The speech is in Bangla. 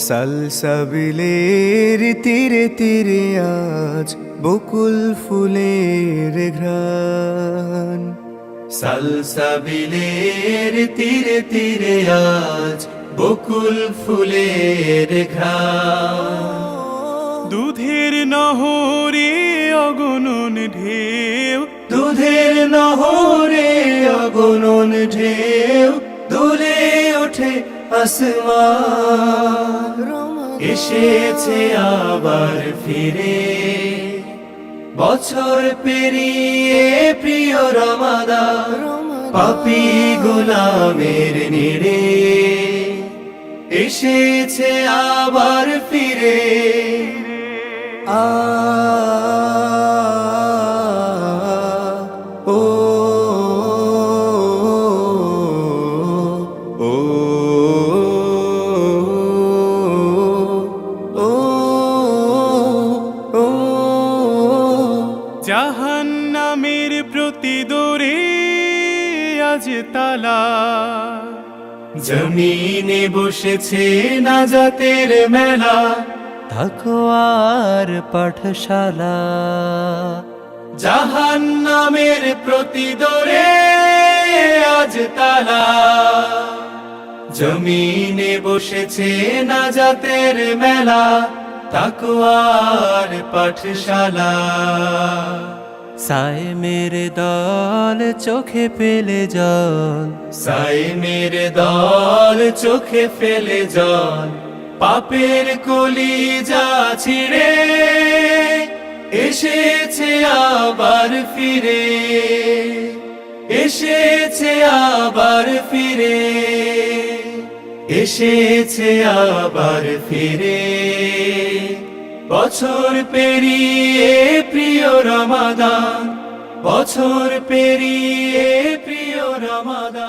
সালসাবিলের তীরে তীরে আজ বকুল ফুলের ঘ্রাণ। সালসাবিলের তীরে তীরে আজ বকুল ফুলের ঘ্রাণ। দুধের নহরে অগণন ঢেউ, দুধের নহরে অগণন ঢেউ, দুলে ওঠে আসমান। এসেছে আবার ফিরে বছর পেরিয়ে প্রিয় রমাদান। পাপী গোলামের নিড়ে এসেছে আবার ফিরে। ও ও ও জাহান্নামের প্রতিদরে আজ তালা। জমিনে বসেছে নাজাতের মেলা, তাকওয়ার পাঠশালা। জাহান্নামের প্রতিদরে আজ তালা। জমিনে বসেছে নাজাতের মেলা, তাকওয়ার পাঠশালা। সায়েমের দল চোখে ফেলে জল, সায়েমের দল চোখে ফেলে জল। পাপের কলিজা ছিঁড়ে এসেছে আবার ফিরে, এসেছে আবার ফিরে, এসেছে আবার ফিরে। বছর পেরিয়ে প্রিয় রমাদান, বছর পেরিয়ে প্রিয় রমাদান।